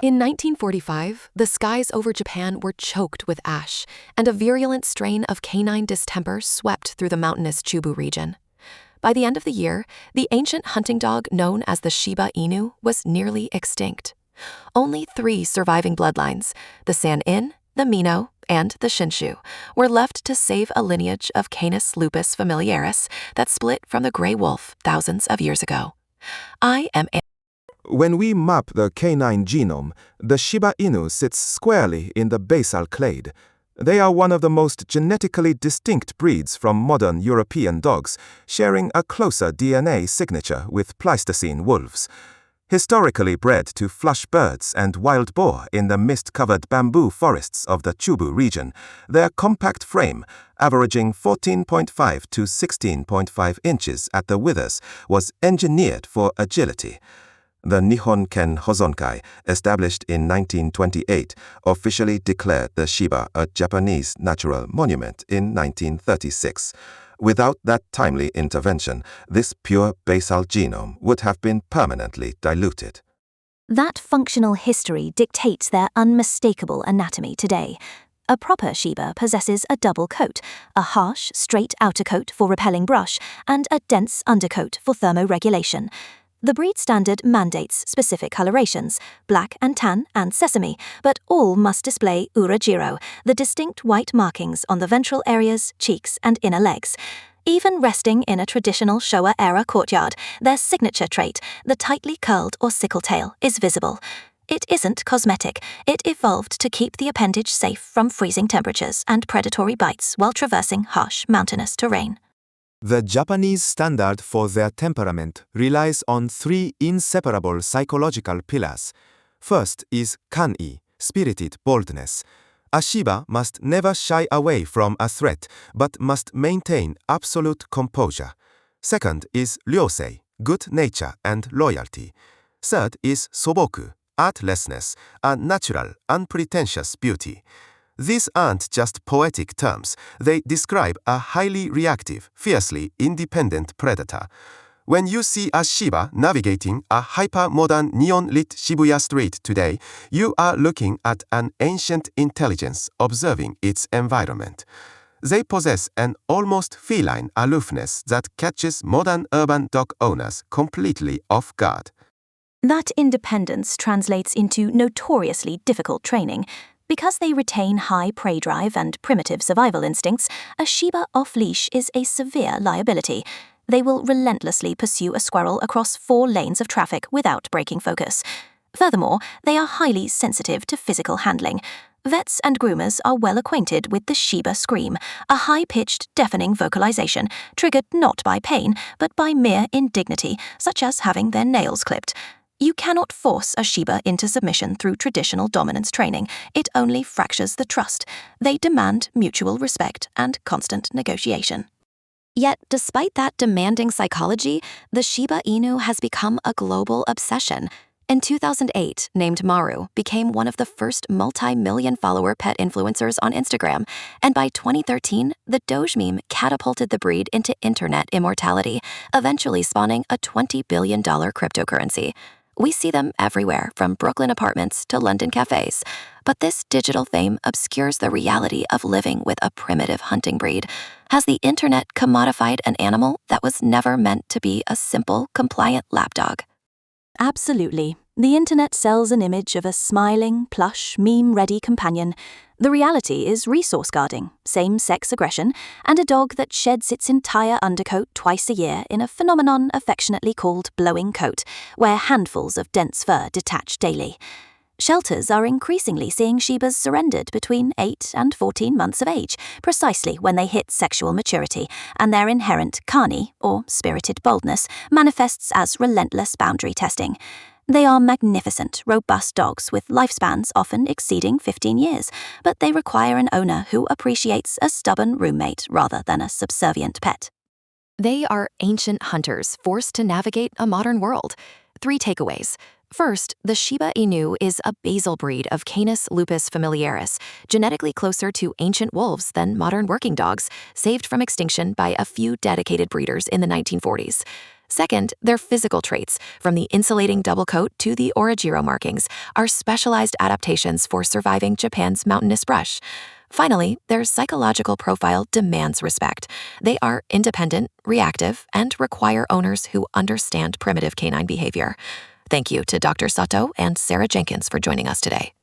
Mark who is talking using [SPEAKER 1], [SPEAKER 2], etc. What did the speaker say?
[SPEAKER 1] In 1945, the skies over Japan were choked with ash, and a virulent strain of canine distemper swept through the mountainous Chubu region. By the end of the year, the ancient hunting dog known as the Shiba Inu was nearly extinct. Only 3 surviving bloodlines, the San-in, the Mino, and the Shinshu, were left to save a lineage of Canis lupus familiaris that split from the gray wolf thousands of years ago.
[SPEAKER 2] When we map the canine genome, the Shiba Inu sits squarely in the basal clade. They are one of the most genetically distinct breeds from modern European dogs, sharing a closer DNA signature with Pleistocene wolves. Historically bred to flush birds and wild boar in the mist-covered bamboo forests of the Chubu region, their compact frame, averaging 14.5 to 16.5 inches at the withers, was engineered for agility. The Nihon Ken Hozonkai, established in 1928, officially declared the Shiba a Japanese natural monument in 1936. Without that timely intervention, this pure basal genome would have been permanently diluted.
[SPEAKER 3] That functional history dictates their unmistakable anatomy today. A proper Shiba possesses a double coat, a harsh, straight outer coat for repelling brush, and a dense undercoat for thermoregulation. The breed standard mandates specific colorations, black and tan and sesame, but all must display urajiro, the distinct white markings on the ventral areas, cheeks and inner legs. Even resting in a traditional Showa-era courtyard, their signature trait, the tightly curled or sickle tail, is visible. It isn't cosmetic. It evolved to keep the appendage safe from freezing temperatures and predatory bites while traversing harsh mountainous terrain.
[SPEAKER 4] The Japanese standard for their temperament relies on 3 inseparable psychological pillars. First is kan'i, spirited boldness. A Shiba must never shy away from a threat, but must maintain absolute composure. Second is ryosei, good nature and loyalty. Third is soboku, artlessness, a natural, unpretentious beauty. These aren't just poetic terms. They describe a highly reactive, fiercely independent predator. When you see a Shiba navigating a hyper-modern neon-lit Shibuya street today, you are looking at an ancient intelligence observing its environment. They possess an almost feline aloofness that catches modern urban dog owners completely off guard.
[SPEAKER 3] That independence translates into notoriously difficult training. Because they retain high prey drive and primitive survival instincts, a Shiba off-leash is a severe liability. They will relentlessly pursue a squirrel across 4 lanes of traffic without breaking focus. Furthermore, they are highly sensitive to physical handling. Vets and groomers are well acquainted with the Shiba scream, a high-pitched, deafening vocalization, triggered not by pain, but by mere indignity, such as having their nails clipped. You cannot force a Shiba into submission through traditional dominance training. It only fractures the trust. They demand mutual respect and constant negotiation. Yet, despite that demanding psychology, the Shiba Inu has become a global obsession. In 2008, named Maru became one of the first multi-million-follower pet influencers on Instagram, and by 2013, the Doge meme catapulted the breed into internet immortality, eventually spawning a $20 billion cryptocurrency. We see them everywhere, from Brooklyn apartments to London cafes. But this digital fame obscures the reality of living with a primitive hunting breed. Has the internet commodified an animal that was never meant to be a simple, compliant lapdog? Absolutely. The internet sells an image of a smiling, plush, meme-ready companion. The reality is resource guarding, same-sex aggression, and a dog that sheds its entire undercoat twice a year in a phenomenon affectionately called blowing coat, where handfuls of dense fur detach daily. Shelters are increasingly seeing Shibas surrendered between 8 and 14 months of age, precisely when they hit sexual maturity, and their inherent kani, or spirited boldness, manifests as relentless boundary testing. They are magnificent, robust dogs with lifespans often exceeding 15 years, but they require an owner who appreciates a stubborn roommate rather than a subservient pet.
[SPEAKER 1] They are ancient hunters forced to navigate a modern world. 3 takeaways. First, the Shiba Inu is a basal breed of Canis lupus familiaris, genetically closer to ancient wolves than modern working dogs, saved from extinction by a few dedicated breeders in the 1940s. Second, their physical traits, from the insulating double coat to the Orogiro markings, are specialized adaptations for surviving Japan's mountainous brush. Finally, their psychological profile demands respect. They are independent, reactive, and require owners who understand primitive canine behavior. Thank you to Dr. Sato and Sarah Jenkins for joining us today.